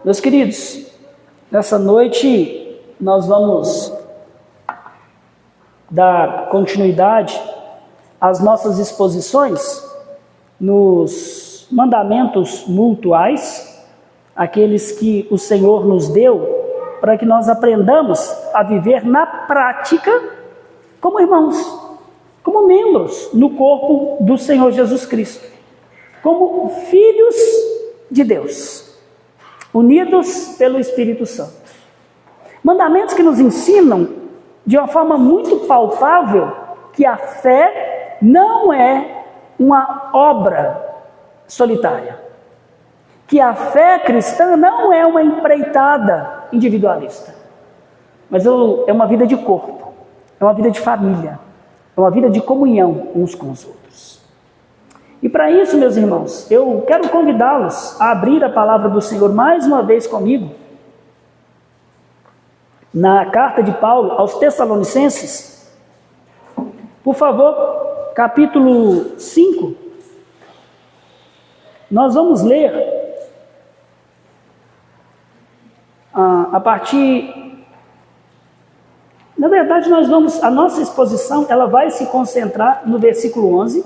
Meus queridos, nessa noite nós vamos dar continuidade às nossas exposições nos mandamentos multuais, aqueles que o Senhor nos deu para que nós aprendamos a viver na prática como irmãos, como membros no corpo do Senhor Jesus Cristo, como filhos de Deus, unidos pelo Espírito Santo. Mandamentos que nos ensinam de uma forma muito palpável que a fé não é uma obra solitária, que a fé cristã não é uma empreitada individualista, mas é uma vida de corpo, é uma vida de família, é uma vida de comunhão uns com os outros. E para isso, meus irmãos, eu quero convidá-los a abrir a palavra do Senhor mais uma vez comigo, na carta de Paulo aos Tessalonicenses, por favor, capítulo 5, nós vamos ler a partir... Na verdade, a nossa exposição ela vai se concentrar no versículo 11,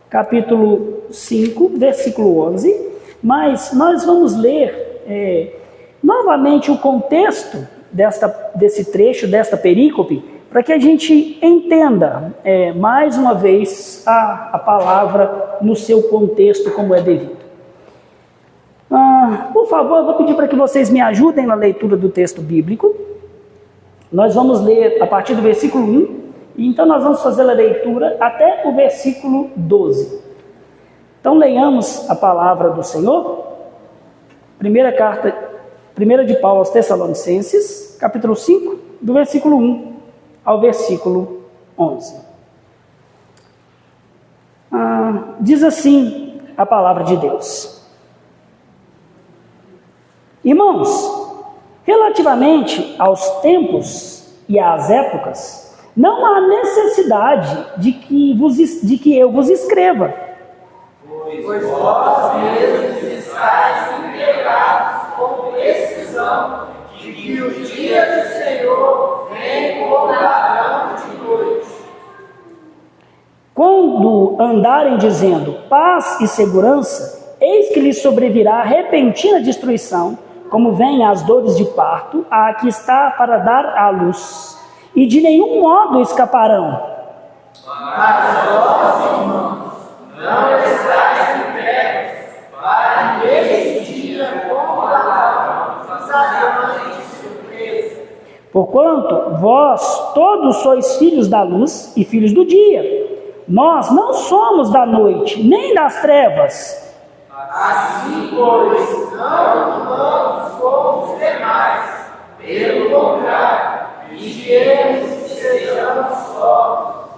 capítulo 5, versículo 11, mas nós vamos ler novamente o contexto desse trecho, desta perícope, para que a gente entenda mais uma vez a palavra no seu contexto como é devido. Por favor, eu vou pedir para que vocês me ajudem na leitura do texto bíblico. Nós vamos ler a partir do versículo 1, e então nós vamos fazer a leitura até o versículo 12. Então leiamos a palavra do Senhor. Primeira de Paulo aos Tessalonicenses, capítulo 5, do versículo 1 ao versículo 11. Diz assim a palavra de Deus. Irmãos, relativamente aos tempos e às épocas, não há necessidade de que eu vos escreva. Pois vós mesmos estáis empregados com precisão de que o dia do Senhor vem como ladrão de noite. Quando andarem dizendo paz e segurança, eis que lhes sobrevirá repentina destruição, como vêm as dores de parto, a que está para dar à luz, e de nenhum modo escaparão. Mas vós, irmãos, não estáis entregues para que esse dia como ladrão vos apanhe de surpresa. Porquanto vós todos sois filhos da luz e filhos do dia. Nós não somos da noite, nem das trevas. Assim, pois, não andamos como os demais, pelo contrário, vigiemos e sejamos sóbrios.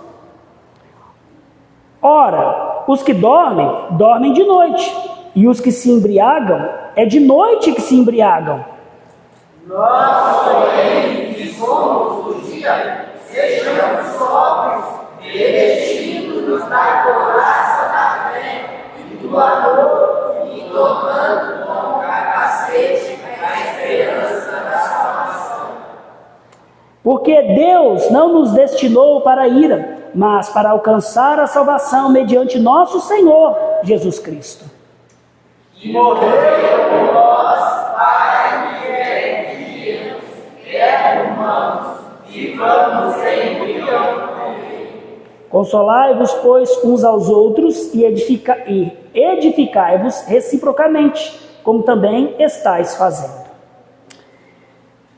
Ora, os que dormem, dormem de noite, e os que se embriagam, é de noite que se embriagam. Nós, porém, que somos do dia, sejamos sóbrios, revestindo-nos da couraça da fé e do amor, e tomando como capacete a esperança da salvação. Porque Deus não nos destinou para a ira, mas para alcançar a salvação mediante nosso Senhor Jesus Cristo. E morreu por nós para que viemos, humanos, vivamos em união com Ele. Consolai-vos, pois, uns aos outros e edificai-vos reciprocamente, como também estáis fazendo.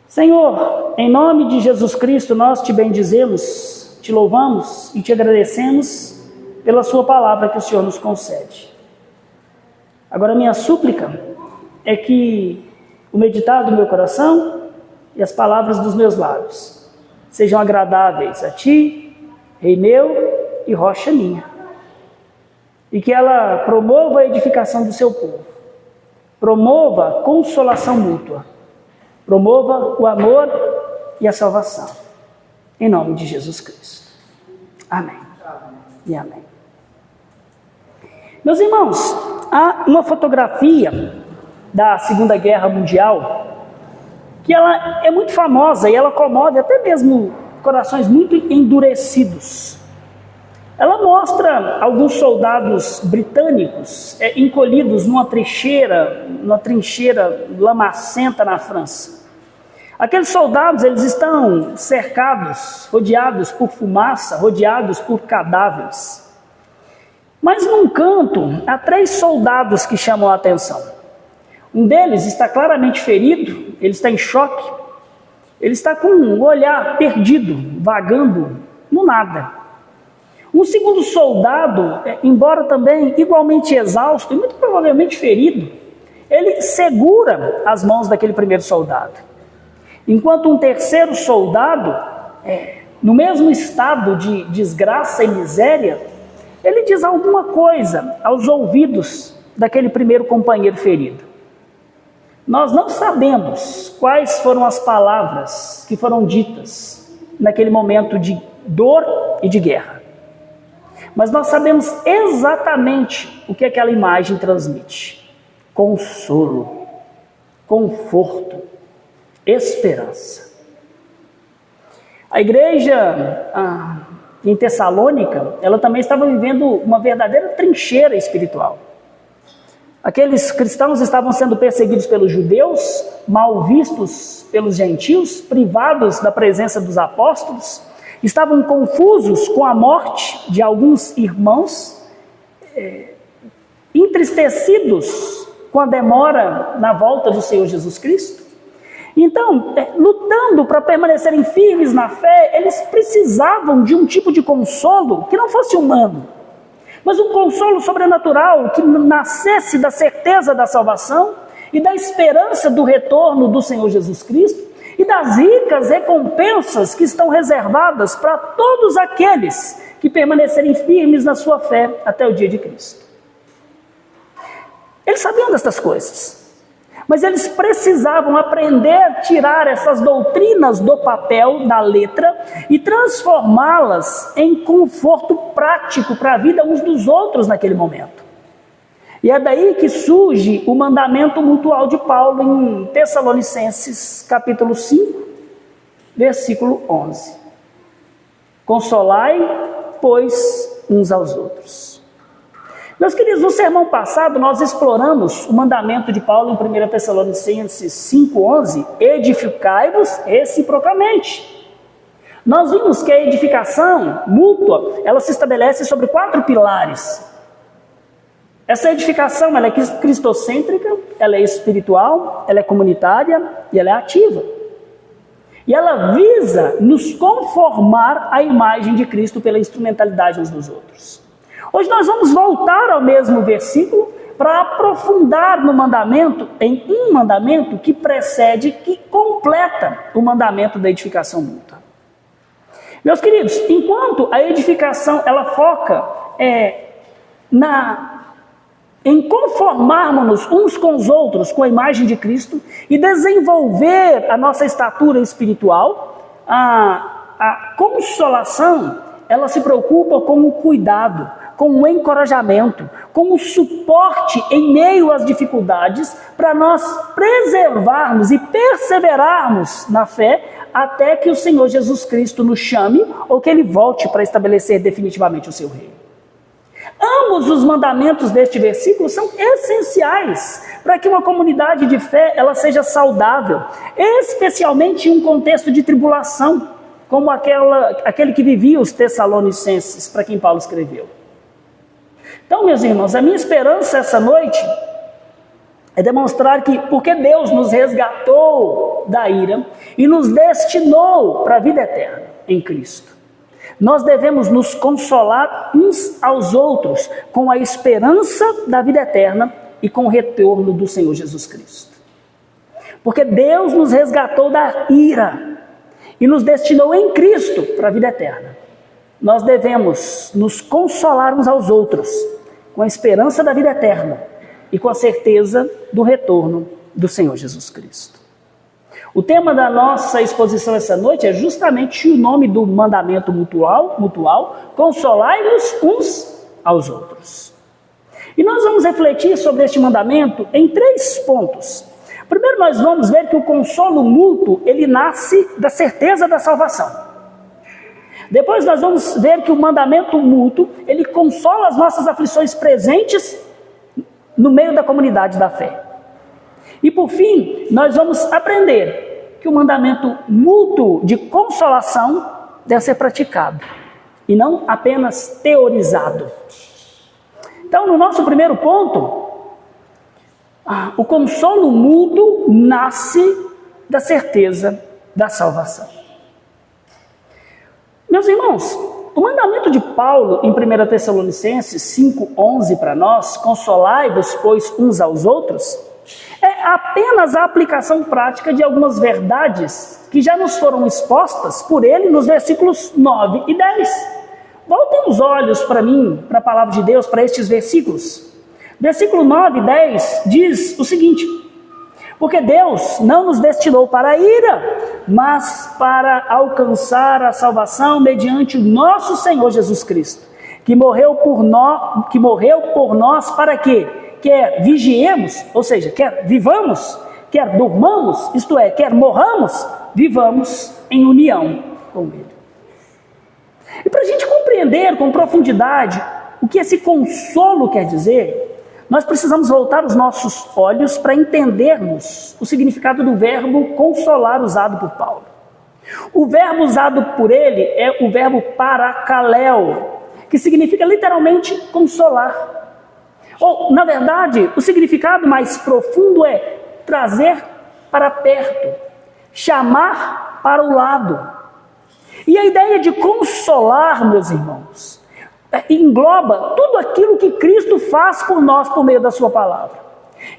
Senhor, em nome de Jesus Cristo, nós te bendizemos, te louvamos e te agradecemos pela sua palavra que o Senhor nos concede. Agora, minha súplica é que o meditar do meu coração e as palavras dos meus lábios sejam agradáveis a ti, Rei meu e rocha minha, e que ela promova a edificação do seu povo, promova a consolação mútua, promova o amor e a salvação, em nome de Jesus Cristo. Amém. E amém. Meus irmãos, há uma fotografia da Segunda Guerra Mundial, que ela é muito famosa e ela comove até mesmo corações muito endurecidos. Ela mostra alguns soldados britânicos encolhidos numa trincheira lamacenta na França. Aqueles soldados, eles estão cercados, rodeados por fumaça, rodeados por cadáveres. Mas num canto, há 3 soldados que chamam a atenção. Um deles está claramente ferido, ele está em choque, ele está com um olhar perdido, vagando no nada. Um segundo soldado, embora também igualmente exausto e muito provavelmente ferido, ele segura as mãos daquele primeiro soldado. Enquanto um terceiro soldado, no mesmo estado de desgraça e miséria, ele diz alguma coisa aos ouvidos daquele primeiro companheiro ferido. Nós não sabemos quais foram as palavras que foram ditas naquele momento de dor e de guerra. Mas nós sabemos exatamente o que aquela imagem transmite: consolo, conforto, esperança. A igreja em Tessalônica, ela também estava vivendo uma verdadeira trincheira espiritual. Aqueles cristãos estavam sendo perseguidos pelos judeus, mal vistos pelos gentios, privados da presença dos apóstolos, estavam confusos com a morte de alguns irmãos, entristecidos com a demora na volta do Senhor Jesus Cristo. Então, lutando para permanecerem firmes na fé, eles precisavam de um tipo de consolo que não fosse humano, mas um consolo sobrenatural que nascesse da certeza da salvação e da esperança do retorno do Senhor Jesus Cristo e das ricas recompensas que estão reservadas para todos aqueles que permanecerem firmes na sua fé até o dia de Cristo. Eles sabiam dessas coisas, mas eles precisavam aprender a tirar essas doutrinas do papel, da letra, e transformá-las em conforto prático para a vida uns dos outros naquele momento. E é daí que surge o mandamento mutual de Paulo em Tessalonicenses, capítulo 5, versículo 11. Consolai, pois, uns aos outros. Meus queridos, no sermão passado nós exploramos o mandamento de Paulo em 1 Tessalonicenses 5,11, edificai-vos reciprocamente. Nós vimos que a edificação mútua, ela se estabelece sobre 4 pilares. Essa edificação, ela é cristocêntrica, ela é espiritual, ela é comunitária e ela é ativa. E ela visa nos conformar à imagem de Cristo pela instrumentalidade uns dos outros. Hoje nós vamos voltar ao mesmo versículo para aprofundar no mandamento, em um mandamento que precede, que completa o mandamento da edificação mútua. Meus queridos, enquanto a edificação ela foca em conformarmos uns com os outros com a imagem de Cristo e desenvolver a nossa estatura espiritual, a consolação, ela se preocupa com o cuidado, com o encorajamento, com o suporte em meio às dificuldades, para nós preservarmos e perseverarmos na fé até que o Senhor Jesus Cristo nos chame ou que Ele volte para estabelecer definitivamente o seu reino. Ambos os mandamentos deste versículo são essenciais para que uma comunidade de fé ela seja saudável, especialmente em um contexto de tribulação, como aquele que vivia os Tessalonicenses, para quem Paulo escreveu. Então, meus irmãos, a minha esperança essa noite é demonstrar que, porque Deus nos resgatou da ira e nos destinou para a vida eterna em Cristo, nós devemos nos consolar uns aos outros com a esperança da vida eterna e com o retorno do Senhor Jesus Cristo. Porque Deus nos resgatou da ira e nos destinou em Cristo para a vida eterna. Nós devemos nos consolar uns aos outros com a esperança da vida eterna e com a certeza do retorno do Senhor Jesus Cristo. O tema da nossa exposição essa noite é justamente o nome do mandamento mutual, consolai-vos uns aos outros. E nós vamos refletir sobre este mandamento em 3 pontos. Primeiro, nós vamos ver que o consolo mútuo, ele nasce da certeza da salvação. Depois nós vamos ver que o mandamento mútuo, ele consola as nossas aflições presentes no meio da comunidade da fé. E por fim, nós vamos aprender que o mandamento mútuo de consolação deve ser praticado e não apenas teorizado. Então, no nosso primeiro ponto, o consolo mútuo nasce da certeza da salvação. Meus irmãos, o mandamento de Paulo em 1 Tessalonicenses 5,11 para nós, consolai-vos, pois, uns aos outros, é apenas a aplicação prática de algumas verdades que já nos foram expostas por ele nos versículos 9 e 10. Voltem os olhos para mim, para a palavra de Deus, para estes versículos. Versículo 9 e 10 diz o seguinte: porque Deus não nos destinou para a ira, mas para alcançar a salvação mediante o nosso Senhor Jesus Cristo, que morreu por nós para quê? Quer vigiemos, ou seja, quer vivamos, quer durmamos, isto é, quer morramos, vivamos em união com Ele. E para a gente compreender com profundidade o que esse consolo quer dizer, nós precisamos voltar os nossos olhos para entendermos o significado do verbo consolar usado por Paulo. O verbo usado por ele é o verbo parakaleo, que significa literalmente consolar. Ou, na verdade, o significado mais profundo é trazer para perto, chamar para o lado. E a ideia de consolar, meus irmãos, engloba tudo aquilo que Cristo faz por nós por meio da sua palavra.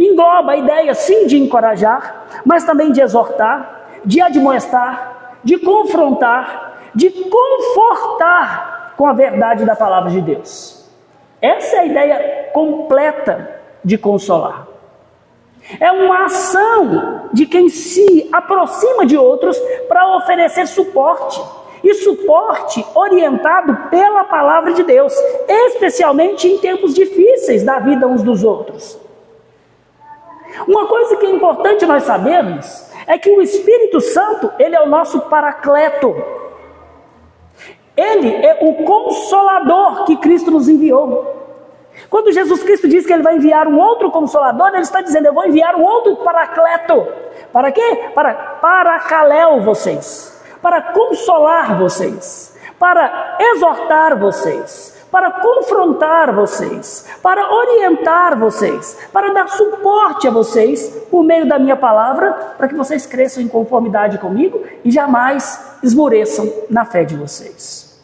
Engloba a ideia, sim, de encorajar, mas também de exortar, de admoestar, de confrontar, de confortar com a verdade da palavra de Deus. Essa é a ideia completa de consolar. É uma ação de quem se aproxima de outros para oferecer suporte. E suporte orientado pela palavra de Deus, especialmente em tempos difíceis da vida uns dos outros. Uma coisa que é importante nós sabermos é que o Espírito Santo, ele é o nosso paracleto. Ele é o consolador que Cristo nos enviou. Quando Jesus Cristo diz que ele vai enviar um outro consolador, ele está dizendo: eu vou enviar um outro paracleto. Para quê? Para parakaleo vocês. Para consolar vocês, para exortar vocês, para confrontar vocês, para orientar vocês, para dar suporte a vocês por meio da minha palavra, para que vocês cresçam em conformidade comigo e jamais esmoreçam na fé de vocês.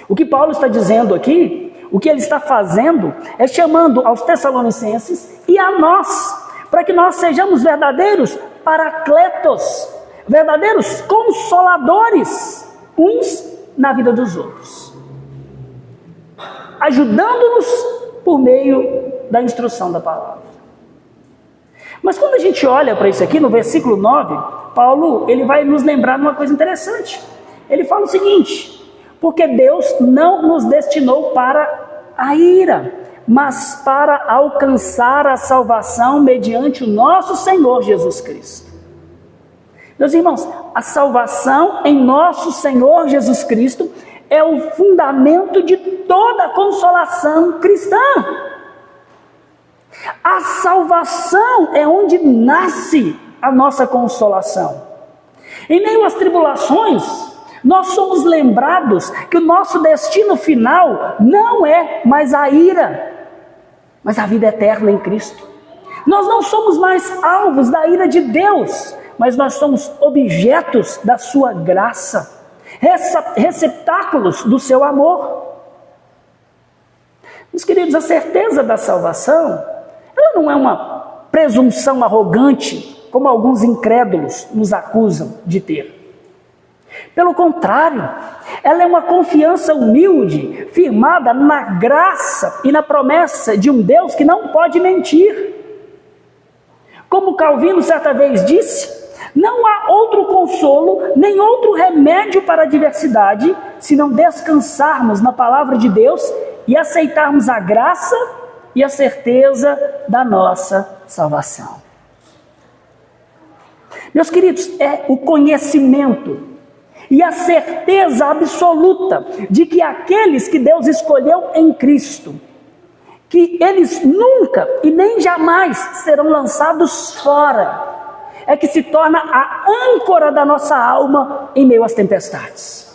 O que Paulo está dizendo aqui, o que ele está fazendo, é chamando aos Tessalonicenses e a nós, para que nós sejamos verdadeiros paracletos, verdadeiros consoladores uns na vida dos outros, ajudando-nos por meio da instrução da palavra. Mas quando a gente olha para isso aqui, no versículo 9, Paulo, ele vai nos lembrar de uma coisa interessante. Ele fala o seguinte: porque Deus não nos destinou para a ira, mas para alcançar a salvação mediante o nosso Senhor Jesus Cristo. Meus irmãos, a salvação em nosso Senhor Jesus Cristo é o fundamento de toda a consolação cristã. A salvação é onde nasce a nossa consolação. Em meio às tribulações, nós somos lembrados que o nosso destino final não é mais a ira, mas a vida eterna em Cristo. Nós não somos mais alvos da ira de Deus, mas nós somos objetos da sua graça, receptáculos do seu amor. Meus queridos, a certeza da salvação, ela não é uma presunção arrogante, como alguns incrédulos nos acusam de ter. Pelo contrário, ela é uma confiança humilde, firmada na graça e na promessa de um Deus que não pode mentir. Como Calvino certa vez disse: não há outro consolo, nem outro remédio para a adversidade, se não descansarmos na palavra de Deus e aceitarmos a graça e a certeza da nossa salvação. Meus queridos, é o conhecimento e a certeza absoluta de que aqueles que Deus escolheu em Cristo, que eles nunca e nem jamais serão lançados fora, é que se torna a âncora da nossa alma em meio às tempestades.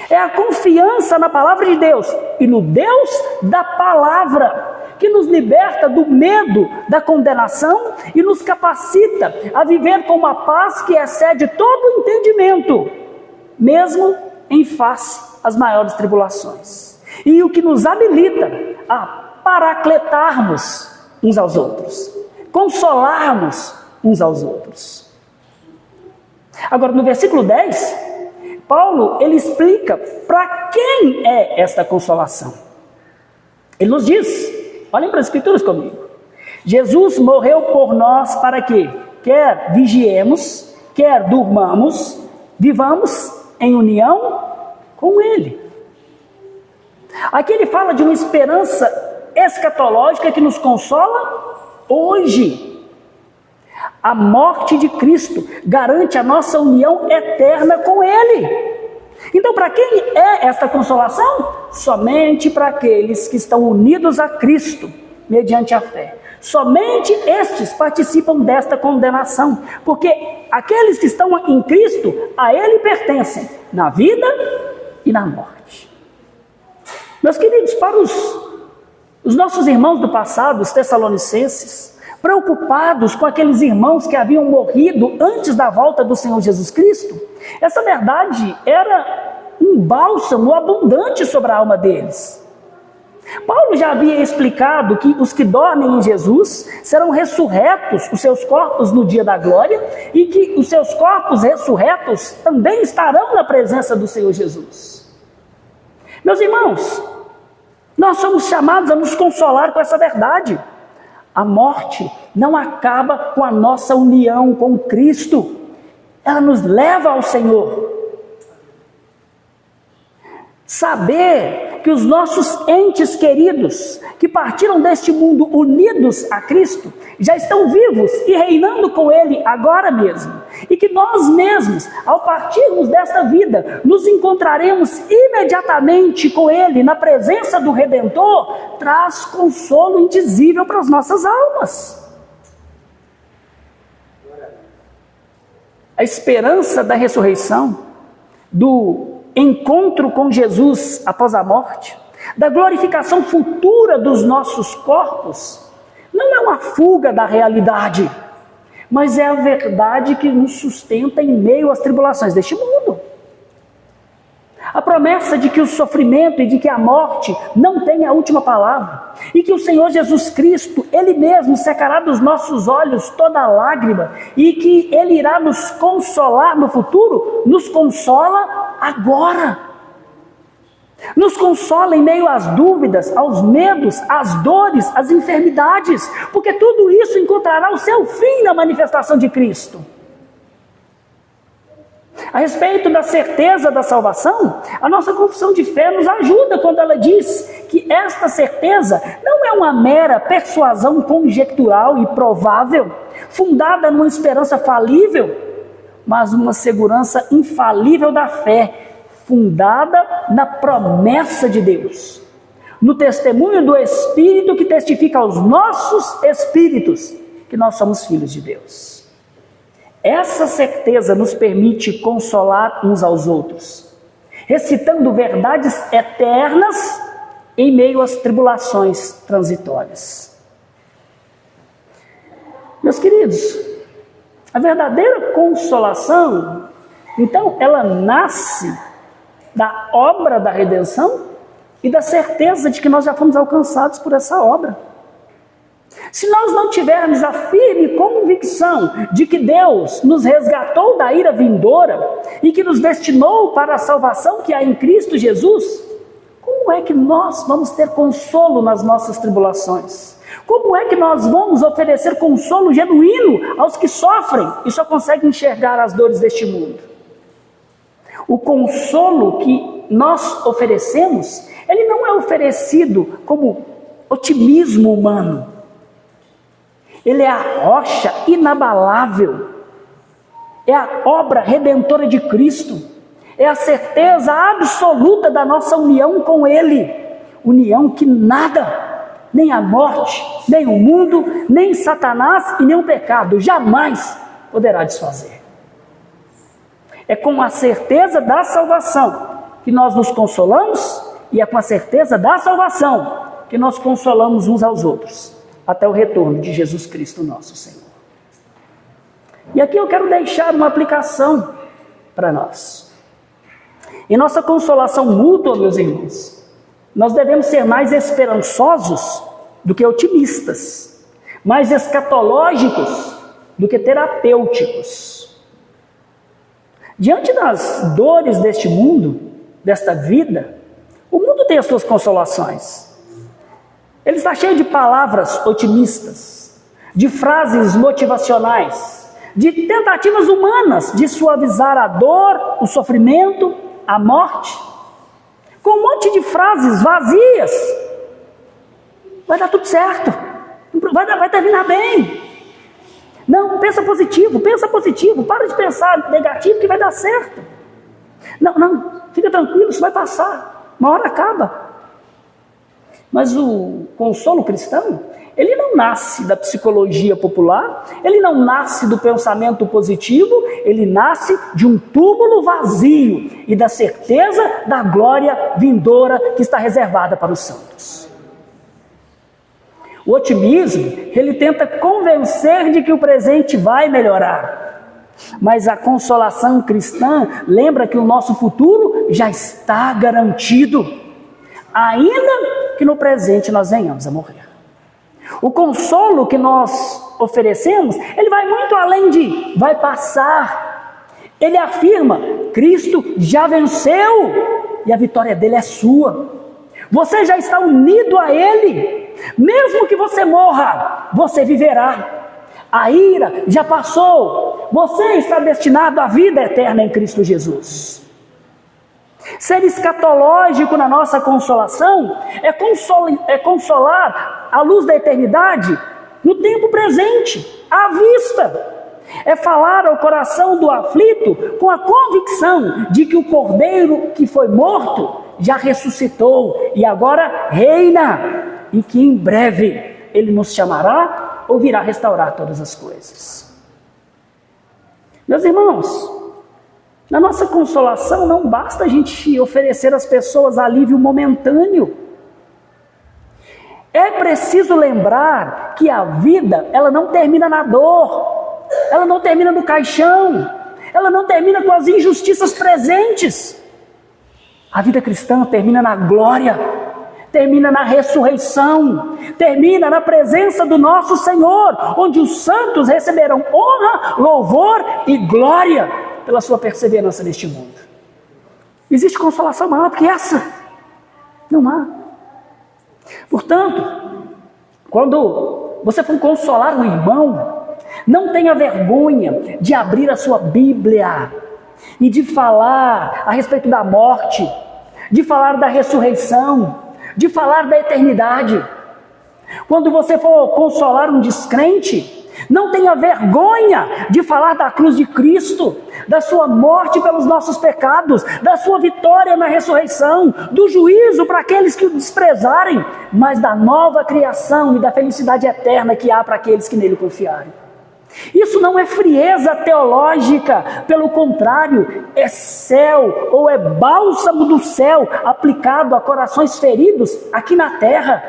É a confiança na palavra de Deus e no Deus da palavra que nos liberta do medo da condenação e nos capacita a viver com uma paz que excede todo o entendimento, mesmo em face às maiores tribulações. E o que nos habilita a paracletarmos uns aos outros, consolarmos uns aos outros. Agora, no versículo 10, Paulo, ele explica para quem é esta consolação. Ele nos diz, olhem para as escrituras comigo, Jesus morreu por nós para que, quer vigiemos, quer durmamos, vivamos em união com Ele. Aqui ele fala de uma esperança escatológica que nos consola hoje. A morte de Cristo garante a nossa união eterna com Ele. Então, para quem é esta consolação? Somente para aqueles que estão unidos a Cristo, mediante a fé. Somente estes participam desta condenação, porque aqueles que estão em Cristo, a Ele pertencem, na vida e na morte. Meus queridos, para os nossos irmãos do passado, os tessalonicenses, preocupados com aqueles irmãos que haviam morrido antes da volta do Senhor Jesus Cristo, essa verdade era um bálsamo abundante sobre a alma deles. Paulo já havia explicado que os que dormem em Jesus serão ressurretos, os seus corpos no dia da glória, e que os seus corpos ressurretos também estarão na presença do Senhor Jesus. Meus irmãos, nós somos chamados a nos consolar com essa verdade. A morte não acaba com a nossa união com Cristo, ela nos leva ao Senhor. Saber que os nossos entes queridos, que partiram deste mundo unidos a Cristo, já estão vivos e reinando com Ele agora mesmo, e que nós mesmos, ao partirmos desta vida, nos encontraremos imediatamente com Ele na presença do Redentor, traz consolo indizível para as nossas almas. A esperança da ressurreição, do encontro com Jesus após a morte, da glorificação futura dos nossos corpos, não é uma fuga da realidade, mas é a verdade que nos sustenta em meio às tribulações deste mundo. A promessa de que o sofrimento e de que a morte não tem a última palavra, e que o Senhor Jesus Cristo, Ele mesmo secará dos nossos olhos toda lágrima, e que Ele irá nos consolar no futuro, nos consola agora. Nos consola em meio às dúvidas, aos medos, às dores, às enfermidades, porque tudo isso encontrará o seu fim na manifestação de Cristo. A respeito da certeza da salvação, a nossa confissão de fé nos ajuda quando ela diz que esta certeza não é uma mera persuasão conjectural e provável, fundada numa esperança falível, mas uma segurança infalível da fé, fundada na promessa de Deus, no testemunho do Espírito que testifica aos nossos espíritos que nós somos filhos de Deus. Essa certeza nos permite consolar uns aos outros, recitando verdades eternas em meio às tribulações transitórias. Meus queridos, a verdadeira consolação, então, ela nasce da obra da redenção e da certeza de que nós já fomos alcançados por essa obra. Se nós não tivermos a firme convicção de que Deus nos resgatou da ira vindoura e que nos destinou para a salvação que há em Cristo Jesus, como é que nós vamos ter consolo nas nossas tribulações? Como é que nós vamos oferecer consolo genuíno aos que sofrem e só conseguem enxergar as dores deste mundo? O consolo que nós oferecemos, ele não é oferecido como otimismo humano. Ele é a rocha inabalável, é a obra redentora de Cristo, é a certeza absoluta da nossa união com Ele, união que nada, nem a morte, nem o mundo, nem Satanás e nem o pecado jamais poderá desfazer. É com a certeza da salvação que nós nos consolamos, e é com a certeza da salvação que nós consolamos uns aos outros, até o retorno de Jesus Cristo nosso Senhor. E aqui eu quero deixar uma aplicação para nós. Em nossa consolação mútua, meus irmãos, nós devemos ser mais esperançosos do que otimistas, mais escatológicos do que terapêuticos. Diante das dores deste mundo, desta vida, o mundo tem as suas consolações. Ele está cheio de palavras otimistas, de frases motivacionais, de tentativas humanas de suavizar a dor, o sofrimento, a morte, com um monte de frases vazias. Vai dar tudo certo, vai terminar bem. Não, pensa positivo, para de pensar negativo que vai dar certo. Não, fica tranquilo, isso vai passar, uma hora acaba. Mas o consolo cristão, ele não nasce da psicologia popular, ele não nasce do pensamento positivo, ele nasce de um túmulo vazio e da certeza da glória vindoura que está reservada para os santos. O otimismo, ele tenta convencer de que o presente vai melhorar, mas a consolação cristã lembra que o nosso futuro já está garantido, ainda que no presente nós venhamos a morrer. O consolo que nós oferecemos, ele vai muito além de vai passar. Ele afirma, Cristo já venceu e a vitória dele é sua. Você já está unido a Ele. Mesmo que você morra, você viverá. A ira já passou. Você está destinado à vida eterna em Cristo Jesus. Ser escatológico na nossa consolação é consolar à luz da eternidade no tempo presente, à vista. É falar ao coração do aflito com a convicção de que o Cordeiro que foi morto já ressuscitou e agora reina, e que em breve Ele nos chamará ou virá restaurar todas as coisas. Meus irmãos, na nossa consolação não basta a gente oferecer às pessoas alívio momentâneo. É preciso lembrar que a vida, ela não termina na dor, ela não termina no caixão, ela não termina com as injustiças presentes. A vida cristã termina na glória, termina na ressurreição, termina na presença do nosso Senhor, onde os santos receberão honra, louvor e glória pela sua perseverança neste mundo. Existe consolação maior do que essa? Não há. Portanto, quando você for consolar um irmão, não tenha vergonha de abrir a sua Bíblia e de falar a respeito da morte, de falar da ressurreição, de falar da eternidade. Quando você for consolar um descrente, não tenha vergonha de falar da cruz de Cristo, da sua morte pelos nossos pecados, da sua vitória na ressurreição, do juízo para aqueles que o desprezarem, mas da nova criação e da felicidade eterna que há para aqueles que nele confiarem. Isso não é frieza teológica, pelo contrário, é céu ou é bálsamo do céu aplicado a corações feridos aqui na terra.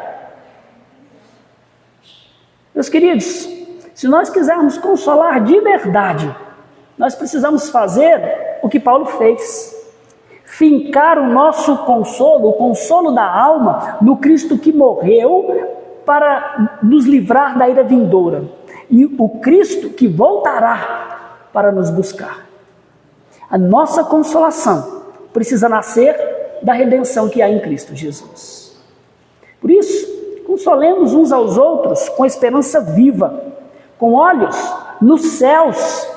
Meus queridos, se nós quisermos consolar de verdade, nós precisamos fazer o que Paulo fez: fincar o nosso consolo, o consolo da alma, no Cristo que morreu para nos livrar da ira vindoura, e o Cristo que voltará para nos buscar. A nossa consolação precisa nascer da redenção que há em Cristo Jesus. Por isso, consolemos uns aos outros com esperança viva, com olhos nos céus,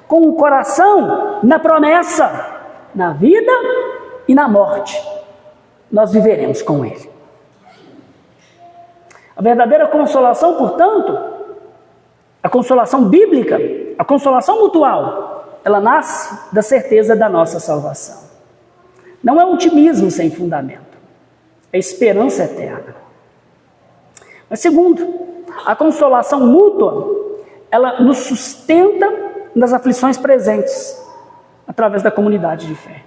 com o coração na promessa, na vida e na morte. Nós viveremos com Ele. A verdadeira consolação, portanto, a consolação bíblica, a consolação mutual, ela nasce da certeza da nossa salvação. Não é otimismo sem fundamento, é esperança eterna. Mas segundo, a consolação mútua, ela nos sustenta nas aflições presentes, através da comunidade de fé.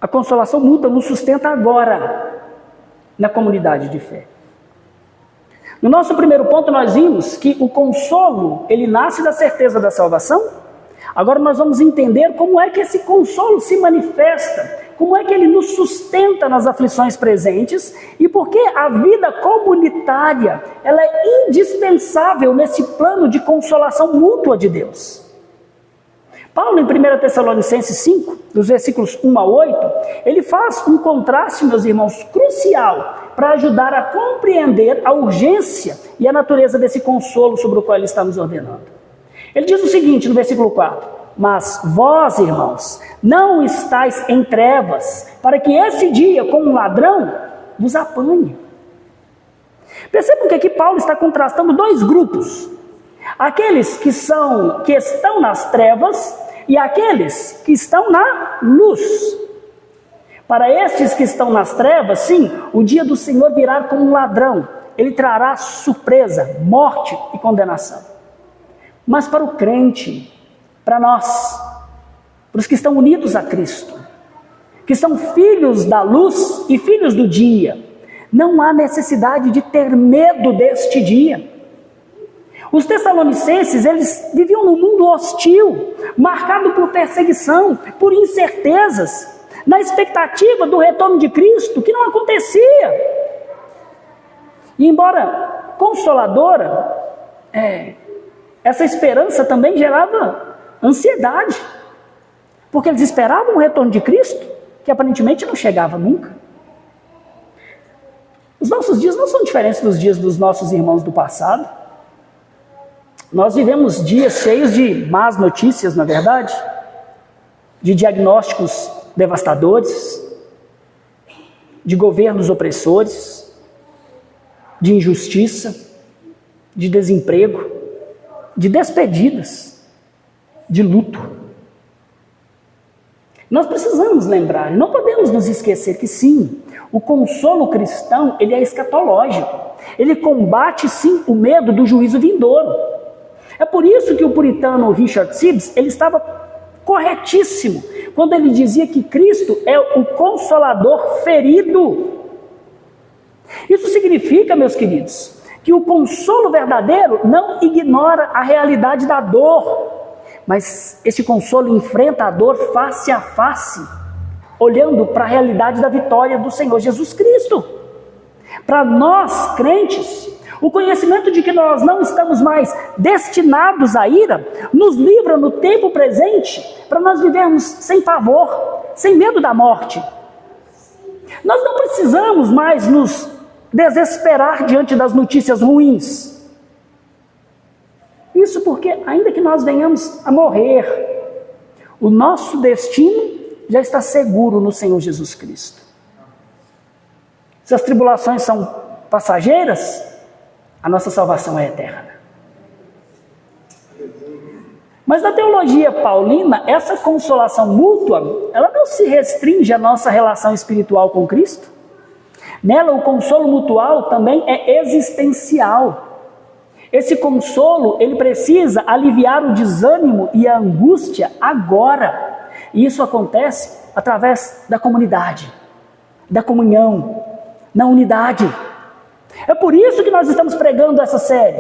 A consolação mútua nos sustenta agora, na comunidade de fé. No nosso primeiro ponto nós vimos que o consolo, ele nasce da certeza da salvação. Agora nós vamos entender como é que esse consolo se manifesta, como é que ele nos sustenta nas aflições presentes e por que a vida comunitária, ela é indispensável nesse plano de consolação mútua de Deus. Paulo, em 1 Tessalonicenses 5, dos versículos 1 a 8, ele faz um contraste, meus irmãos, crucial para ajudar a compreender a urgência e a natureza desse consolo sobre o qual ele está nos ordenando. Ele diz o seguinte no versículo 4: mas vós, irmãos, não estáis em trevas, para que esse dia, como um ladrão, vos apanhe. Percebam que aqui Paulo está contrastando dois grupos. Aqueles que estão nas trevas e aqueles que estão na luz. Para estes que estão nas trevas, sim, o dia do Senhor virá como um ladrão. Ele trará surpresa, morte e condenação. Mas para o crente, para nós, para os que estão unidos a Cristo, que são filhos da luz e filhos do dia, não há necessidade de ter medo deste dia. Os tessalonicenses, eles viviam num mundo hostil, marcado por perseguição, por incertezas, na expectativa do retorno de Cristo, que não acontecia. E embora consoladora, essa esperança também gerava ansiedade, porque eles esperavam o retorno de Cristo, que aparentemente não chegava nunca. Os nossos dias não são diferentes dos dias dos nossos irmãos do passado. Nós vivemos dias cheios de más notícias, na verdade, de diagnósticos devastadores, de governos opressores, de injustiça, de desemprego, de despedidas, de luto. Nós precisamos lembrar, não podemos nos esquecer que sim, o consolo cristão, ele é escatológico. Ele combate sim o medo do juízo vindouro. É por isso que o puritano Richard Sibbes, ele estava corretíssimo quando ele dizia que Cristo é o consolador ferido. Isso significa, meus queridos, que o consolo verdadeiro não ignora a realidade da dor, mas esse consolo enfrenta a dor face a face, olhando para a realidade da vitória do Senhor Jesus Cristo. Para nós, crentes, o conhecimento de que nós não estamos mais destinados à ira nos livra no tempo presente para nós vivermos sem pavor, sem medo da morte. Nós não precisamos mais nos desesperar diante das notícias ruins. Isso porque, ainda que nós venhamos a morrer, o nosso destino já está seguro no Senhor Jesus Cristo. Se as tribulações são passageiras, a nossa salvação é eterna. Mas na teologia paulina, essa consolação mútua, ela não se restringe à nossa relação espiritual com Cristo. Nela, o consolo mutual também é existencial. Esse consolo, ele precisa aliviar o desânimo e a angústia agora. E isso acontece através da comunidade, da comunhão, na unidade. É por isso que nós estamos pregando essa série,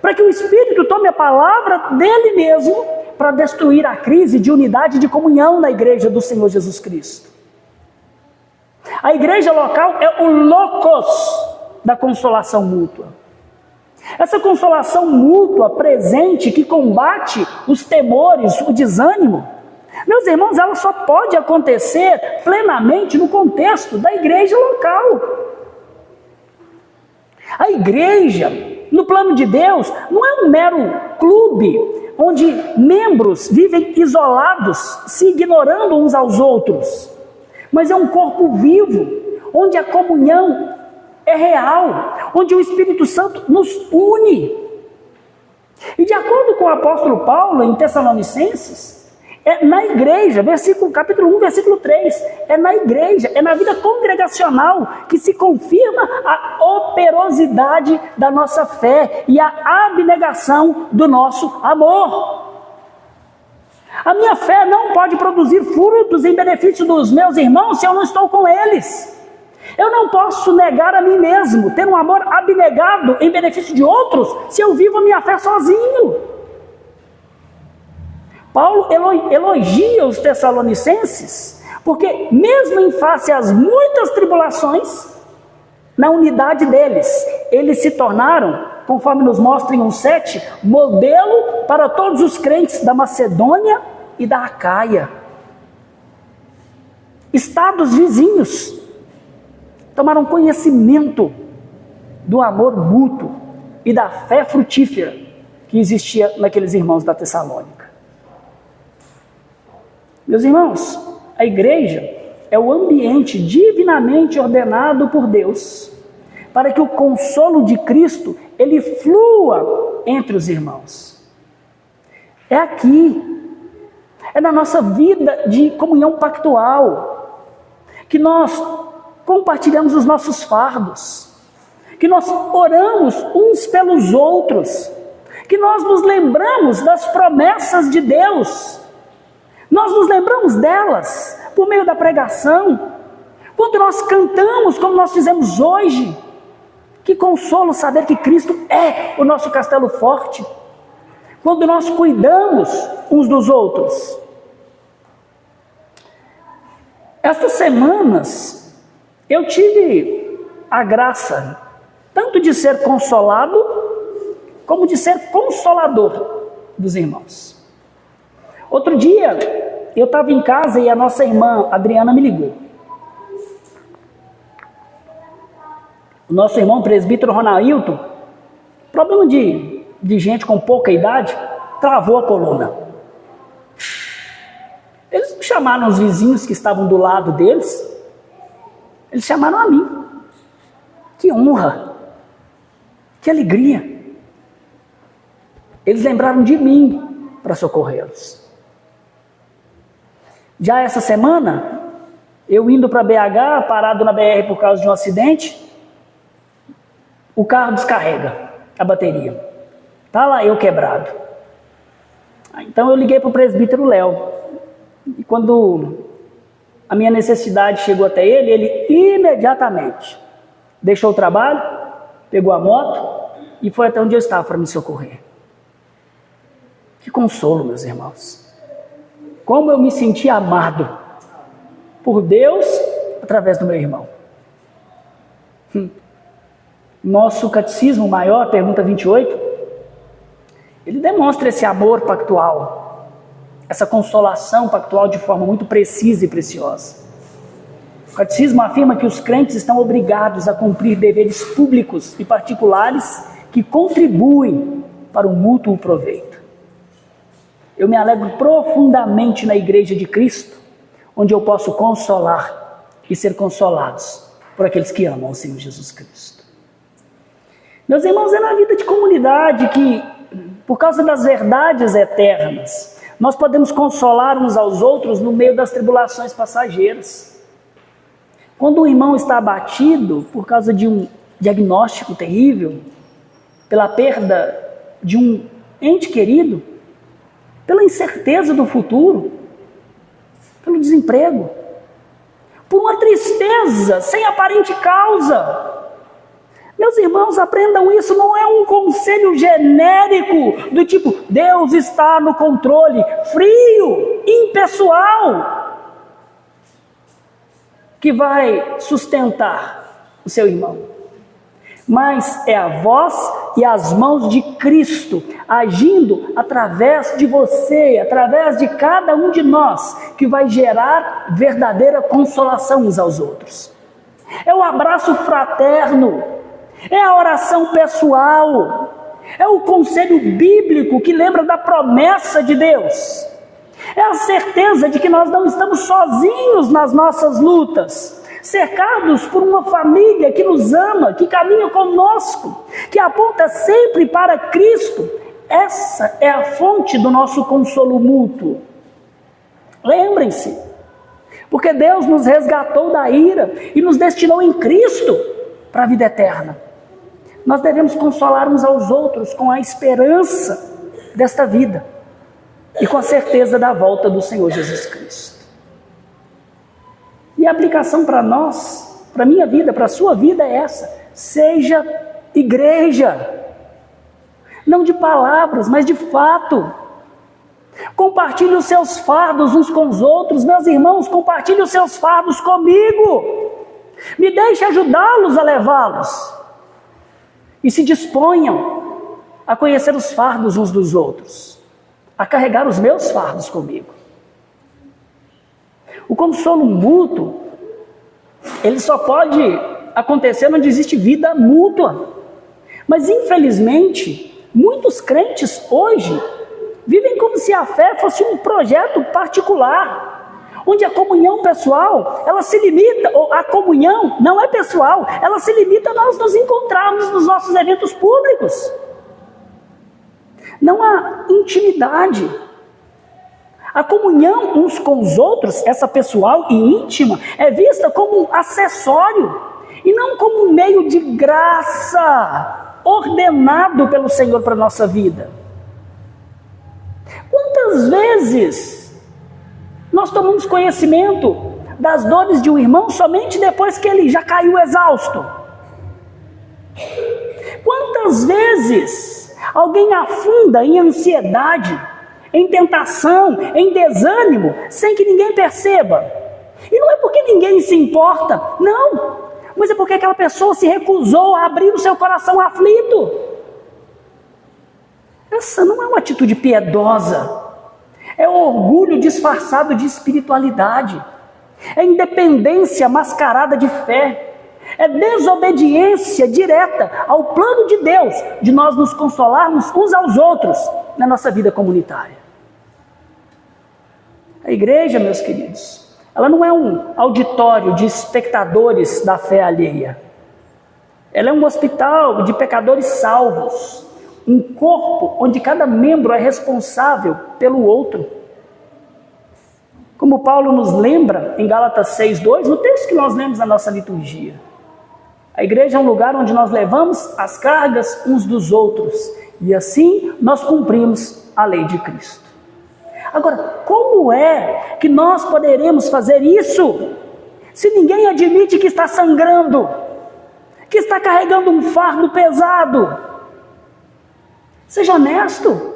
para que o Espírito tome a palavra dele mesmo para destruir a crise de unidade e de comunhão na igreja do Senhor Jesus Cristo. A igreja local é o locus da consolação mútua. Essa consolação mútua presente que combate os temores, o desânimo, meus irmãos, ela só pode acontecer plenamente no contexto da igreja local. A igreja, no plano de Deus, não é um mero clube onde membros vivem isolados, se ignorando uns aos outros, mas é um corpo vivo, onde a comunhão é real, onde o Espírito Santo nos une. E de acordo com o apóstolo Paulo em Tessalonicenses, é na igreja, capítulo 1, versículo 3, é na igreja, é na vida congregacional que se confirma a operosidade da nossa fé e a abnegação do nosso amor. A minha fé não pode produzir frutos em benefício dos meus irmãos se eu não estou com eles. Eu não posso negar a mim mesmo, ter um amor abnegado em benefício de outros, se eu vivo a minha fé sozinho. Paulo elogia os Tessalonicenses, porque mesmo em face às muitas tribulações, na unidade deles, eles se tornaram, conforme nos mostra em 1:7, modelo para todos os crentes da Macedônia e da Acaia. Estados vizinhos tomaram conhecimento do amor mútuo e da fé frutífera que existia naqueles irmãos da Tessalônica. Meus irmãos, a igreja é o ambiente divinamente ordenado por Deus para que o consolo de Cristo ele flua entre os irmãos. É aqui, é na nossa vida de comunhão pactual que nós compartilhamos os nossos fardos, que nós oramos uns pelos outros, que nós nos lembramos das promessas de Deus. Nós nos lembramos delas por meio da pregação, quando nós cantamos como nós fizemos hoje. Que consolo saber que Cristo é o nosso castelo forte, quando nós cuidamos uns dos outros. Estas semanas eu tive a graça tanto de ser consolado como de ser consolador dos irmãos. Outro dia, eu estava em casa e a nossa irmã Adriana me ligou. O nosso irmão presbítero Ronaldinho, problema de gente com pouca idade, travou a coluna. Eles me chamaram os vizinhos que estavam do lado deles, eles chamaram a mim. Que honra, que alegria. Eles lembraram de mim para socorrê-los. Já essa semana, eu indo para BH, parado na BR por causa de um acidente, o carro descarrega a bateria. Tá lá eu quebrado. Então eu liguei para o presbítero Léo. E quando a minha necessidade chegou até ele, ele imediatamente deixou o trabalho, pegou a moto e foi até onde eu estava para me socorrer. Que consolo, meus irmãos. Como eu me senti amado por Deus através do meu irmão. Nosso catecismo maior, pergunta 28, ele demonstra esse amor pactual, essa consolação pactual de forma muito precisa e preciosa. O catecismo afirma que os crentes estão obrigados a cumprir deveres públicos e particulares que contribuem para o mútuo proveito. Eu me alegro profundamente na Igreja de Cristo, onde eu posso consolar e ser consolados por aqueles que amam o Senhor Jesus Cristo. Meus irmãos, é na vida de comunidade que, por causa das verdades eternas, nós podemos consolar uns aos outros no meio das tribulações passageiras. Quando o irmão está abatido por causa de um diagnóstico terrível, pela perda de um ente querido, pela incerteza do futuro, pelo desemprego, por uma tristeza sem aparente causa. Meus irmãos, aprendam isso, não é um conselho genérico do tipo, Deus está no controle, frio, impessoal, que vai sustentar o seu irmão. Mas é a voz e as mãos de Cristo agindo através de você, através de cada um de nós, que vai gerar verdadeira consolação uns aos outros. É o abraço fraterno, é a oração pessoal, é o conselho bíblico que lembra da promessa de Deus, é a certeza de que nós não estamos sozinhos nas nossas lutas. cercados por uma família que nos ama, que caminha conosco, que aponta sempre para Cristo. Essa é a fonte do nosso consolo mútuo. Lembrem-se, porque Deus nos resgatou da ira e nos destinou em Cristo para a vida eterna. Nós devemos consolar uns aos outros com a esperança desta vida e com a certeza da volta do Senhor Jesus Cristo. E a aplicação para nós, para a minha vida, para a sua vida é essa: seja igreja, não de palavras, mas de fato. Compartilhe os seus fardos uns com os outros. Meus irmãos, compartilhe os seus fardos comigo. Me deixe ajudá-los a levá-los. E se disponham a conhecer os fardos uns dos outros, a carregar os meus fardos comigo. O consolo mútuo, ele só pode acontecer onde existe vida mútua. Mas infelizmente, muitos crentes hoje vivem como se a fé fosse um projeto particular, onde a comunhão pessoal, ela se limita, ou a comunhão não é pessoal, ela se limita a nós nos encontrarmos nos nossos eventos públicos. Não há intimidade. A comunhão uns com os outros, essa pessoal e íntima, é vista como um acessório e não como um meio de graça ordenado pelo Senhor para a nossa vida. Quantas vezes nós tomamos conhecimento das dores de um irmão somente depois que ele já caiu exausto? Quantas vezes alguém afunda em ansiedade, em tentação, em desânimo, sem que ninguém perceba? E não é porque ninguém se importa, não, mas é porque aquela pessoa se recusou a abrir o seu coração aflito. Essa não é uma atitude piedosa, é um orgulho disfarçado de espiritualidade, é independência mascarada de fé, é desobediência direta ao plano de Deus de nós nos consolarmos uns aos outros na nossa vida comunitária. A igreja, meus queridos, ela não é um auditório de espectadores da fé alheia, ela é um hospital de pecadores salvos, um corpo onde cada membro é responsável pelo outro. Como Paulo nos lembra em Gálatas 6:2, no texto que nós lemos na nossa liturgia. A igreja é um lugar onde nós levamos as cargas uns dos outros e assim nós cumprimos a lei de Cristo. Agora, como é que nós poderemos fazer isso se ninguém admite que está sangrando, que está carregando um fardo pesado? Seja honesto.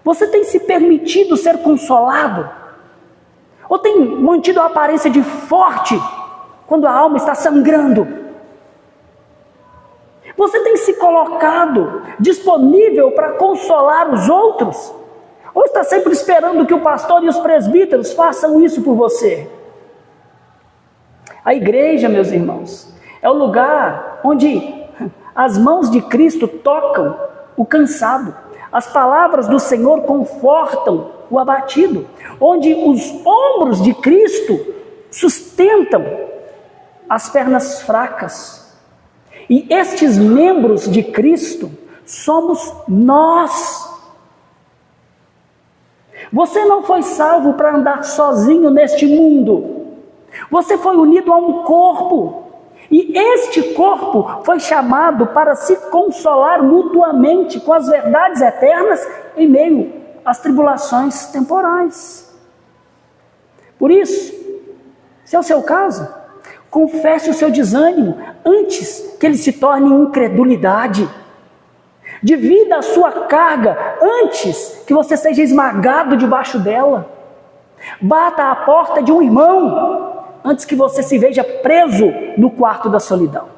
Você tem se permitido ser consolado? Ou tem mantido a aparência de forte quando a alma está sangrando? Você tem se colocado disponível para consolar os outros? Ou está sempre esperando que o pastor e os presbíteros façam isso por você? A igreja, meus irmãos, é o lugar onde as mãos de Cristo tocam o cansado, as palavras do Senhor confortam o abatido, onde os ombros de Cristo sustentam as pernas fracas. E estes membros de Cristo somos nós. Você não foi salvo para andar sozinho neste mundo. Você foi unido a um corpo. E este corpo foi chamado para se consolar mutuamente com as verdades eternas em meio às tribulações temporais. Por isso, se é o seu caso, confesse o seu desânimo antes que ele se torne incredulidade. Divida a sua carga antes que você seja esmagado debaixo dela. Bata a porta de um irmão antes que você se veja preso no quarto da solidão.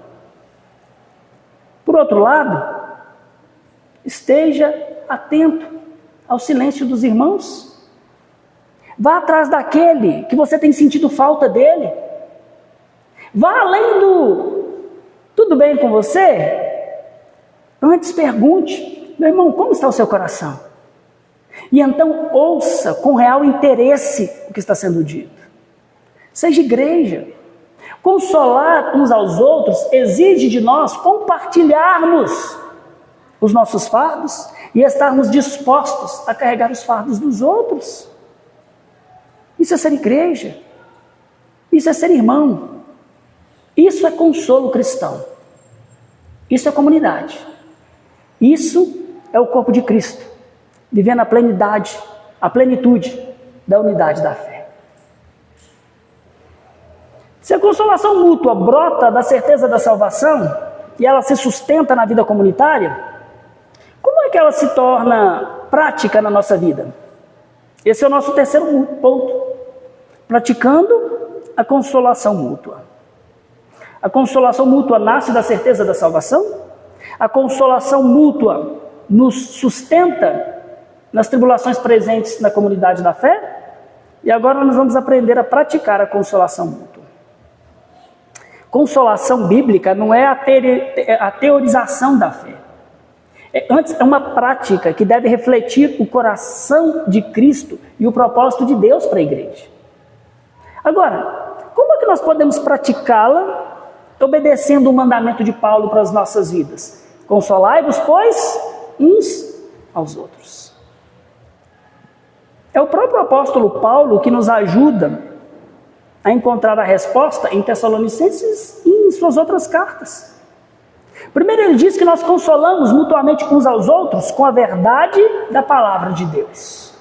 Por outro lado, esteja atento ao silêncio dos irmãos. Vá atrás daquele que você tem sentido falta dele. Vá além do "tudo bem com você?" Antes pergunte: "Meu irmão, como está o seu coração?" E então ouça com real interesse o que está sendo dito. Seja igreja. Consolar uns aos outros exige de nós compartilharmos os nossos fardos e estarmos dispostos a carregar os fardos dos outros. Isso é ser igreja. Isso é ser irmão. Isso é consolo cristão. Isso é comunidade. Isso é o corpo de Cristo, vivendo a plenitude da unidade da fé. Se a consolação mútua brota da certeza da salvação e ela se sustenta na vida comunitária, como é que ela se torna prática na nossa vida? Esse é o nosso terceiro ponto. Praticando a consolação mútua. A consolação mútua nasce da certeza da salvação. A consolação mútua nos sustenta nas tribulações presentes na comunidade da fé. E agora nós vamos aprender a praticar a consolação mútua. Consolação bíblica não é a teorização da fé. Antes, é uma prática que deve refletir o coração de Cristo e o propósito de Deus para a igreja. Agora, como é que nós podemos praticá-la obedecendo o mandamento de Paulo para as nossas vidas? Consolai-vos, pois, uns aos outros. É o próprio apóstolo Paulo que nos ajuda a encontrar a resposta em Tessalonicenses e em suas outras cartas. Primeiro ele diz que nós consolamos mutuamente uns aos outros com a verdade da palavra de Deus.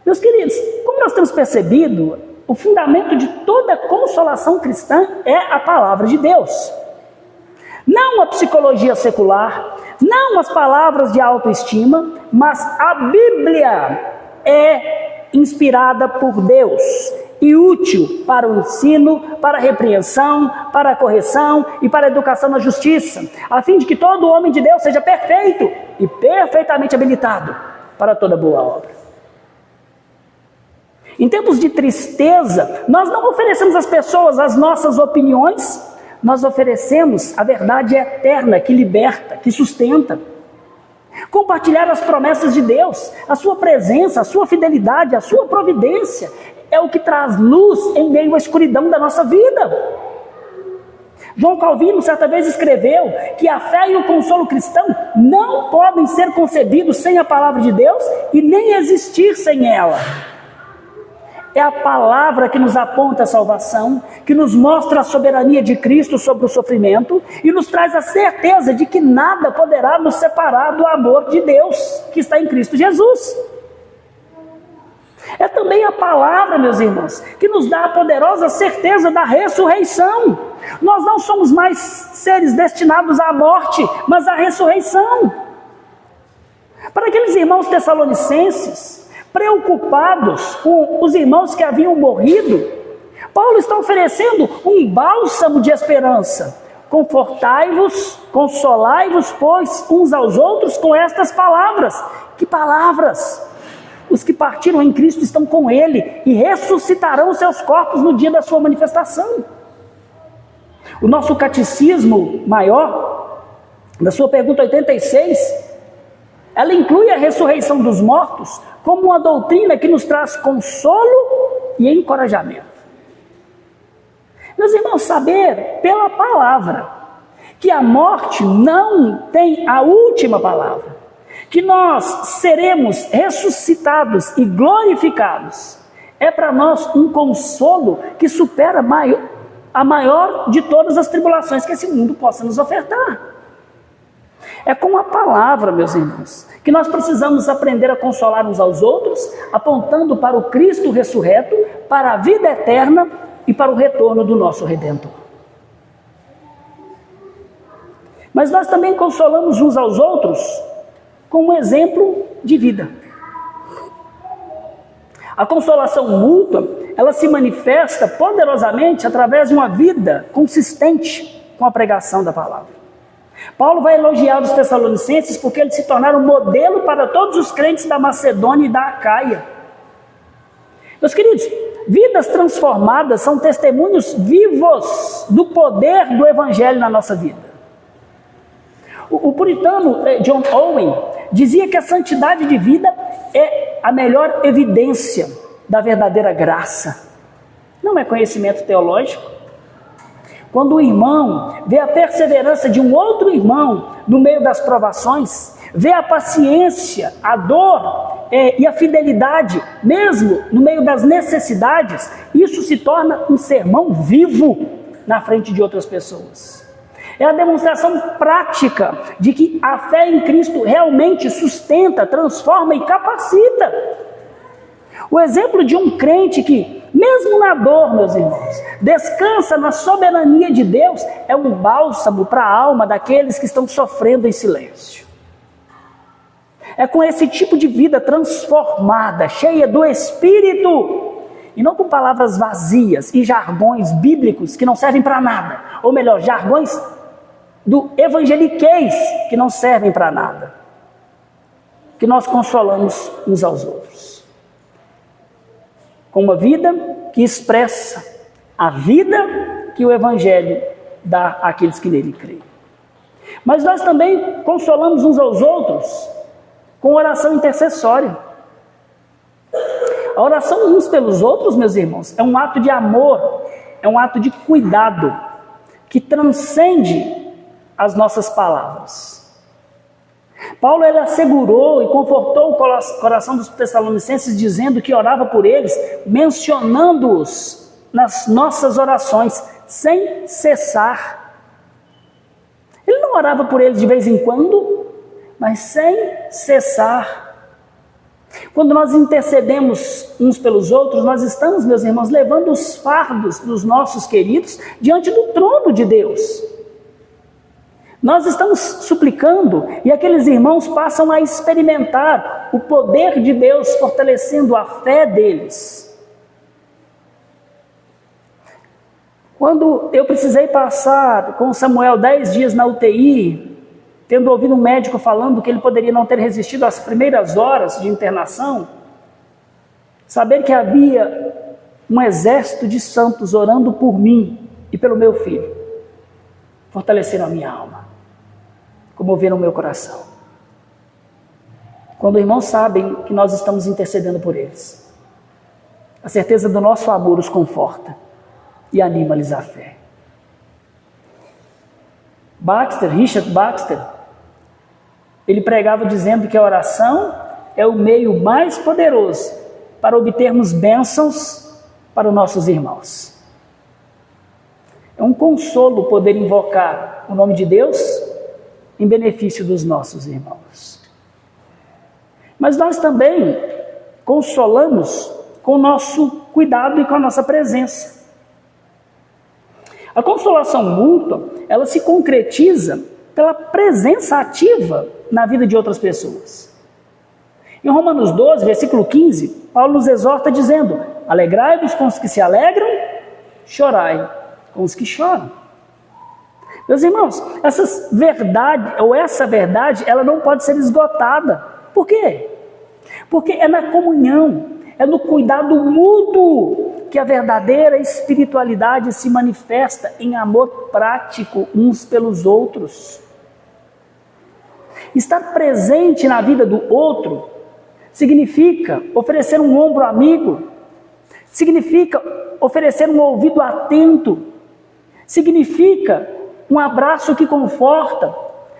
Meus queridos, como nós temos percebido, o fundamento de toda consolação cristã é a palavra de Deus. Não a psicologia secular, não as palavras de autoestima, mas a Bíblia é inspirada por Deus e útil para o ensino, para a repreensão, para a correção e para a educação na justiça, a fim de que todo homem de Deus seja perfeito e perfeitamente habilitado para toda boa obra. Em tempos de tristeza, nós não oferecemos às pessoas as nossas opiniões, nós oferecemos a verdade eterna que liberta, que sustenta. Compartilhar as promessas de Deus, a sua presença, a sua fidelidade, a sua providência, é o que traz luz em meio à escuridão da nossa vida. João Calvino certa vez escreveu que a fé e o consolo cristão não podem ser concebidos sem a palavra de Deus e nem existir sem ela. É a palavra que nos aponta a salvação, que nos mostra a soberania de Cristo sobre o sofrimento e nos traz a certeza de que nada poderá nos separar do amor de Deus que está em Cristo Jesus. É também a palavra, meus irmãos, que nos dá a poderosa certeza da ressurreição. Nós não somos mais seres destinados à morte, mas à ressurreição. Para aqueles irmãos tessalonicenses, preocupados com os irmãos que haviam morrido, Paulo está oferecendo um bálsamo de esperança. Confortai-vos, consolai-vos, pois, uns aos outros com estas palavras. Que palavras? Os que partiram em Cristo estão com Ele e ressuscitarão seus corpos no dia da sua manifestação. O nosso catecismo maior, na sua pergunta 86, ela inclui a ressurreição dos mortos como uma doutrina que nos traz consolo e encorajamento. Meus irmãos, saber pela palavra que a morte não tem a última palavra, que nós seremos ressuscitados e glorificados, é para nós um consolo que supera a maior de todas as tribulações que esse mundo possa nos ofertar. É com a palavra, meus irmãos, que nós precisamos aprender a consolar uns aos outros, apontando para o Cristo ressurreto, para a vida eterna e para o retorno do nosso Redentor. Mas nós também consolamos uns aos outros com um exemplo de vida. A consolação mútua, ela se manifesta poderosamente através de uma vida consistente com a pregação da palavra. Paulo vai elogiar os tessalonicenses porque eles se tornaram modelo para todos os crentes da Macedônia e da Acaia. Meus queridos, vidas transformadas são testemunhos vivos do poder do Evangelho na nossa vida. O puritano John Owen dizia que a santidade de vida é a melhor evidência da verdadeira graça. Não é conhecimento teológico, Quando o irmão vê a perseverança de um outro irmão no meio das provações, vê a paciência, a dor e a fidelidade, mesmo no meio das necessidades, isso se torna um sermão vivo na frente de outras pessoas. É a demonstração prática de que a fé em Cristo realmente sustenta, transforma e capacita. O exemplo de um crente que, mesmo na dor, meus irmãos, descansa na soberania de Deus, é um bálsamo para a alma daqueles que estão sofrendo em silêncio. É com esse tipo de vida transformada, cheia do Espírito, e não com palavras vazias e jargões bíblicos que não servem para nada, ou melhor, jargões do evangeliquez que não servem para nada, que nós consolamos uns aos outros. Com uma vida que expressa a vida que o Evangelho dá àqueles que nele creem. Mas nós também consolamos uns aos outros com oração intercessória. A oração uns pelos outros, meus irmãos, é um ato de amor, é um ato de cuidado, que transcende as nossas palavras. Paulo ele assegurou e confortou o coração dos tessalonicenses, dizendo que orava por eles, mencionando-os nas nossas orações, sem cessar. Ele não orava por eles de vez em quando, mas sem cessar. Quando nós intercedemos uns pelos outros, nós estamos, meus irmãos, levando os fardos dos nossos queridos diante do trono de Deus. Nós estamos suplicando e aqueles irmãos passam a experimentar o poder de Deus, fortalecendo a fé deles. Quando eu precisei passar com Samuel 10 dias na UTI, tendo ouvido um médico falando que ele poderia não ter resistido às primeiras horas de internação, saber que havia um exército de santos orando por mim e pelo meu filho, fortaleceram a minha alma, comoveram o meu coração. Quando irmãos sabem que nós estamos intercedendo por eles, a certeza do nosso amor os conforta e anima-lhes a fé. Richard Baxter, ele pregava dizendo que a oração é o meio mais poderoso para obtermos bênçãos para os nossos irmãos. É um consolo poder invocar o nome de Deus em benefício dos nossos irmãos. Mas nós também consolamos com o nosso cuidado e com a nossa presença. A consolação mútua, ela se concretiza pela presença ativa na vida de outras pessoas. Em Romanos 12, versículo 15, Paulo nos exorta dizendo: alegrai-vos com os que se alegram, chorai com os que choram. Meus irmãos, essa verdade, ela não pode ser esgotada. Por quê? Porque é na comunhão, é no cuidado mútuo que a verdadeira espiritualidade se manifesta em amor prático uns pelos outros. Estar presente na vida do outro significa oferecer um ombro amigo, significa oferecer um ouvido atento, significa um abraço que conforta,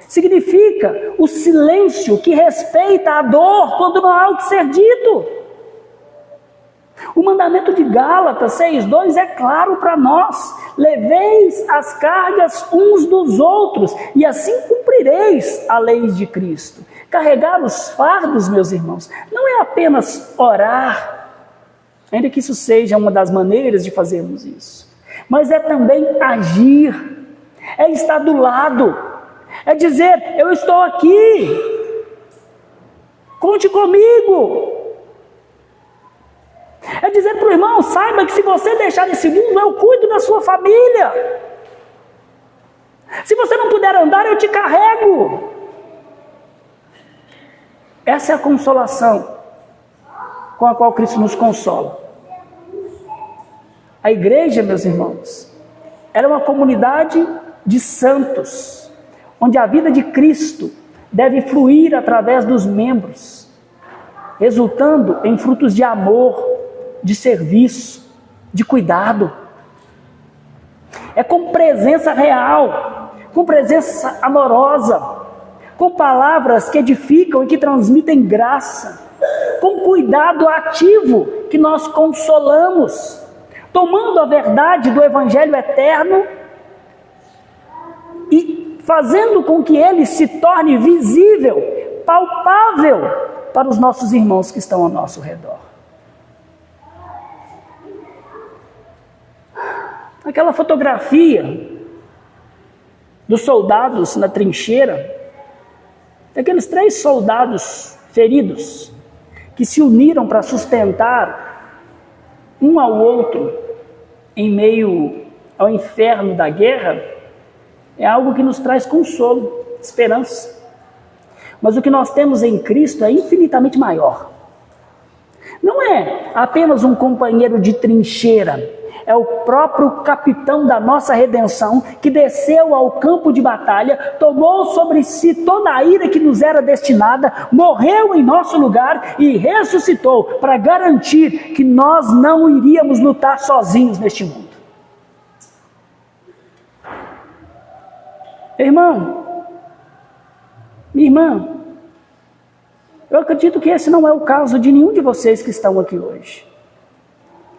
significa o silêncio que respeita a dor quando não há o que ser dito. O mandamento de Gálatas 6,2 é claro para nós: leveis as cargas uns dos outros e assim cumprireis a lei de Cristo. Carregar os fardos, meus irmãos, não é apenas orar, ainda que isso seja uma das maneiras de fazermos isso, mas é também agir, é estar do lado, é dizer: eu estou aqui, conte comigo. É dizer para o irmão: saiba que se você deixar esse mundo, eu cuido da sua família. Se você não puder andar, eu te carrego. Essa é a consolação com a qual Cristo nos consola. A igreja, meus irmãos, ela é uma comunidade de santos, onde a vida de Cristo deve fluir através dos membros, resultando em frutos de amor, de serviço, de cuidado. é com presença real, com presença amorosa, com palavras que edificam e que transmitem graça, com cuidado ativo que nós consolamos, tomando a verdade do Evangelho eterno e fazendo com que ele se torne visível, palpável para os nossos irmãos que estão ao nosso redor. Aquela fotografia dos soldados na trincheira, daqueles 3 soldados feridos que se uniram para sustentar um ao outro em meio ao inferno da guerra, é algo que nos traz consolo, esperança. Mas o que nós temos em Cristo é infinitamente maior. Não é apenas um companheiro de trincheira, é o próprio capitão da nossa redenção que desceu ao campo de batalha, tomou sobre si toda a ira que nos era destinada, morreu em nosso lugar e ressuscitou para garantir que nós não iríamos lutar sozinhos neste mundo. Irmão, minha irmã, eu acredito que esse não é o caso de nenhum de vocês que estão aqui hoje.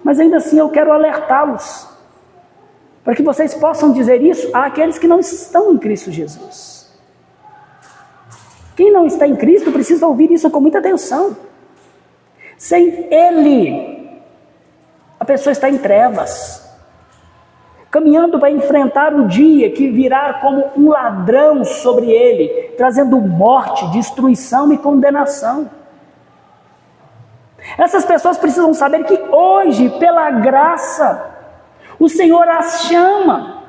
Mas ainda assim eu quero alertá-los, para que vocês possam dizer isso àqueles que não estão em Cristo Jesus. Quem não está em Cristo precisa ouvir isso com muita atenção. Sem Ele, a pessoa está em trevas, caminhando para enfrentar o dia que virá como um ladrão sobre ele, trazendo morte, destruição e condenação. Essas pessoas precisam saber que hoje, pela graça, o Senhor as chama.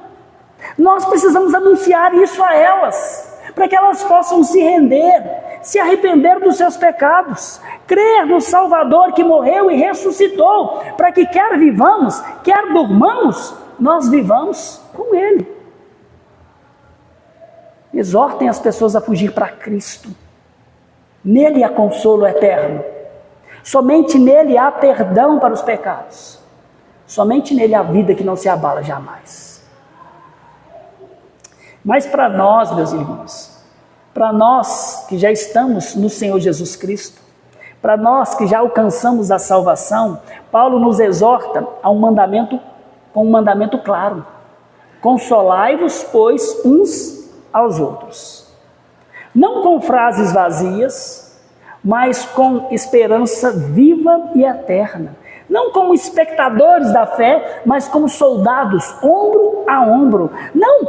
Nós precisamos anunciar isso a elas, para que elas possam se render, se arrepender dos seus pecados, crer no Salvador que morreu e ressuscitou, para que quer vivamos, quer durmamos, nós vivamos com Ele. Exortem as pessoas a fugir para Cristo. Nele há consolo eterno. Somente nele há perdão para os pecados. Somente nele há vida que não se abala jamais. Mas para nós, meus irmãos, para nós que já estamos no Senhor Jesus Cristo, para nós que já alcançamos a salvação, Paulo nos exorta a um mandamento, com um mandamento claro: consolai-vos, pois, uns aos outros. Não com frases vazias, mas com esperança viva e eterna. Não como espectadores da fé, mas como soldados, ombro a ombro. Não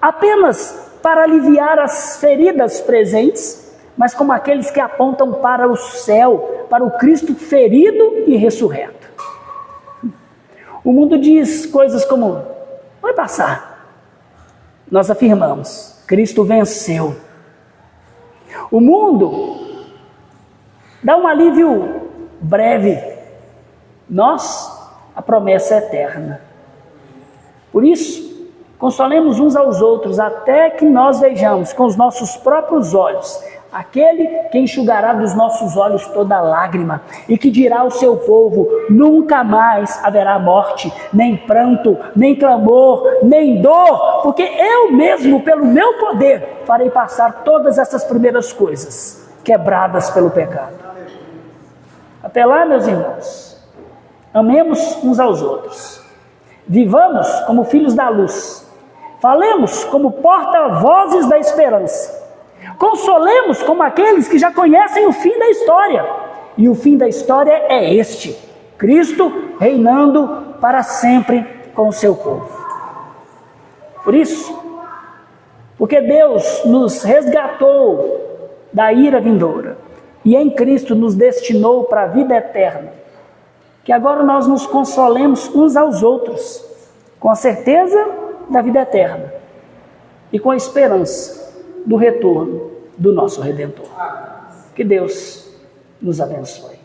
apenas para aliviar as feridas presentes, mas como aqueles que apontam para o céu, para o Cristo ferido e ressurreto. O mundo diz coisas como: vai passar. Nós afirmamos: Cristo venceu. O mundo dá um alívio breve. Nós, a promessa eterna. Por isso, consolemos uns aos outros até que nós vejamos com os nossos próprios olhos aquele que enxugará dos nossos olhos toda lágrima e que dirá ao seu povo: nunca mais haverá morte, nem pranto, nem clamor, nem dor, porque eu mesmo, pelo meu poder, farei passar todas essas primeiras coisas quebradas pelo pecado. Até lá, meus irmãos, amemos uns aos outros, vivamos como filhos da luz, falemos como porta-vozes da esperança, consolemos como aqueles que já conhecem o fim da história, e o fim da história é este: Cristo reinando para sempre com o seu povo. Por isso, porque Deus nos resgatou da ira vindoura, e em Cristo nos destinou para a vida eterna, que agora nós nos consolemos uns aos outros, com a certeza da vida eterna e com a esperança do retorno do nosso Redentor. Que Deus nos abençoe.